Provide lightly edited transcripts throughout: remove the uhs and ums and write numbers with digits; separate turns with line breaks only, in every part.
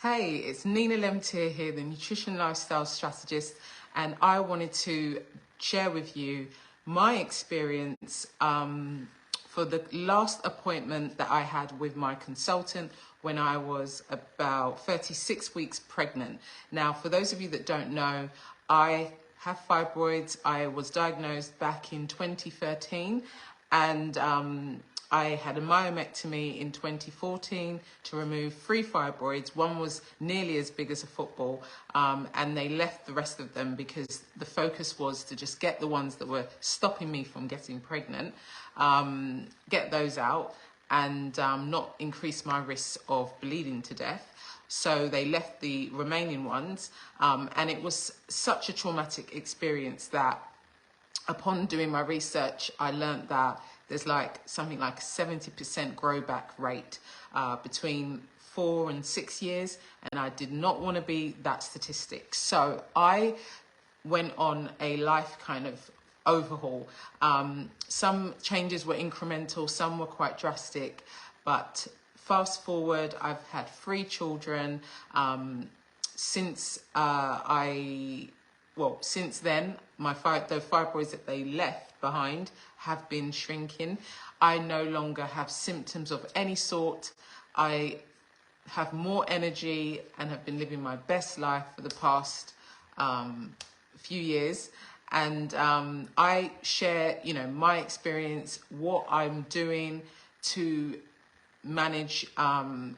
Hey, it's Nina Lemtier here, the Nutrition Lifestyle Strategist, and I wanted to share with you my experience for the last appointment that I had with my consultant when I was about 36 weeks pregnant. Now, for those of you that don't know, I have fibroids. I was diagnosed back in 2013 and I had a myomectomy in 2014 to remove 3 fibroids. One was nearly as big as a football, and they left the rest of them because the focus was to just get the ones that were stopping me from getting pregnant, get those out, and not increase my risk of bleeding to death. So they left the remaining ones, and it was such a traumatic experience that upon doing my research, I learned that there's something like a 70% grow back rate between 4 and 6 years, and I did not want to be that statistic. So I went on a life kind of overhaul. Some changes were incremental, some were quite drastic, but fast forward, I've had 3 children. Since then, the fibroids that they left behind have been shrinking. I no longer have symptoms of any sort. I have more energy and have been living my best life for the past few years. And I share, my experience, what I'm doing to manage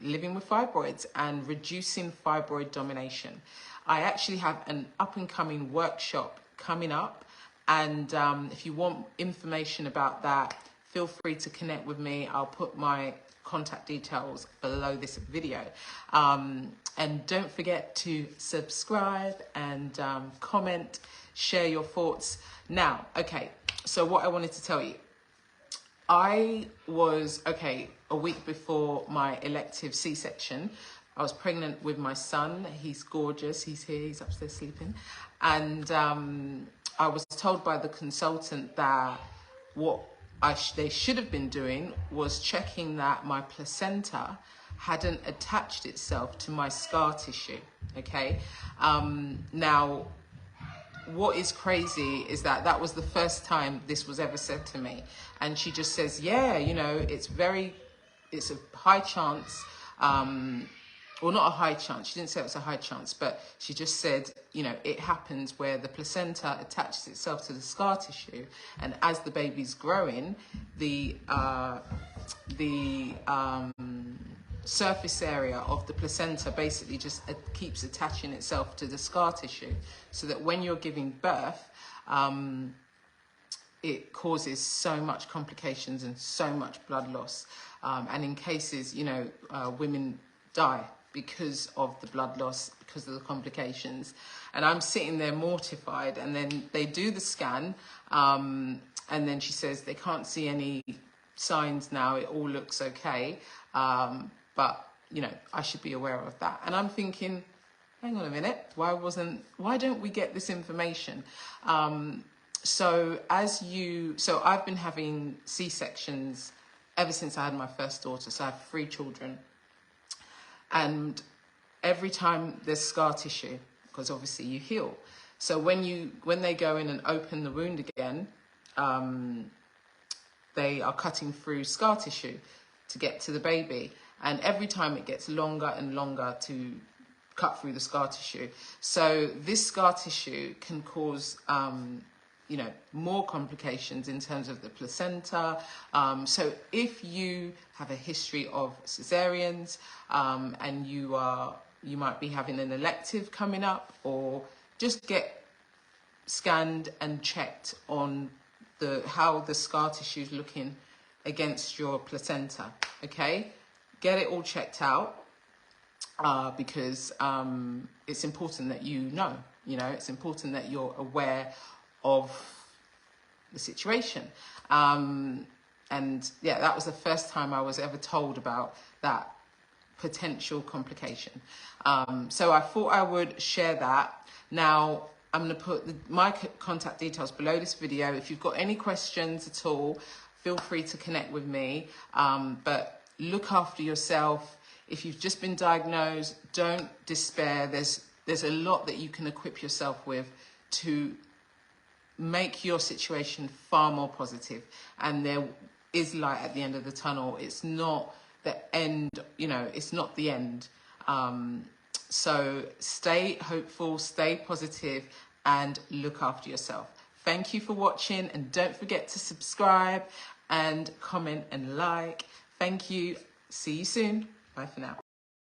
living with fibroids and reducing fibroid domination. I actually have an up-and-coming workshop coming up, and if you want information about that, feel free to connect with me. I'll put my contact details below this video. And don't forget to subscribe and comment, share your thoughts. Now, okay, so what I wanted to tell you. I was, a week before my elective C-section. I was pregnant with my son. He's gorgeous. He's here. He's upstairs sleeping. And I was told by the consultant that what they should have been doing was checking that my placenta hadn't attached itself to my scar tissue, okay? Now, what is crazy is that was the first time this was ever said to me. And she just says, yeah, it's a high chance, well, not a high chance. She didn't say it was a high chance, but she just said, it happens where the placenta attaches itself to the scar tissue, and as the baby's growing, the surface area of the placenta basically just keeps attaching itself to the scar tissue, so that when you're giving birth, it causes so much complications and so much blood loss, and in cases, women die because of the blood loss, because of the complications. And I'm sitting there mortified, and then they do the scan, and then she says they can't see any signs now, it all looks okay, but I should be aware of that. And I'm thinking, hang on a minute, why don't we get this information? So I've been having C-sections ever since I had my first daughter. So I have 3 children. And every time there's scar tissue, because obviously you heal. So when they go in and open the wound again, they are cutting through scar tissue to get to the baby. And every time it gets longer and longer to cut through the scar tissue. So this scar tissue can cause more complications in terms of the placenta. So if you have a history of cesareans, and you might be having an elective coming up, or just get scanned and checked on how the scar tissue is looking against your placenta, okay? Get it all checked out, because it's important that it's important that you're aware of the situation. And yeah, that was the first time I was ever told about that potential complication. So I thought I would share that. Now, I'm going to put my contact details below this video. If you've got any questions at all, feel free to connect with me. But look after yourself. If you've just been diagnosed, don't despair. There's a lot that you can equip yourself with to make your situation far more positive, and there is light at the end of the tunnel. It's not the end, you know, it's not the end. So stay hopeful, stay positive, and look after yourself. Thank you for watching, and don't forget to subscribe and comment and like. Thank you. See you soon. Bye for now.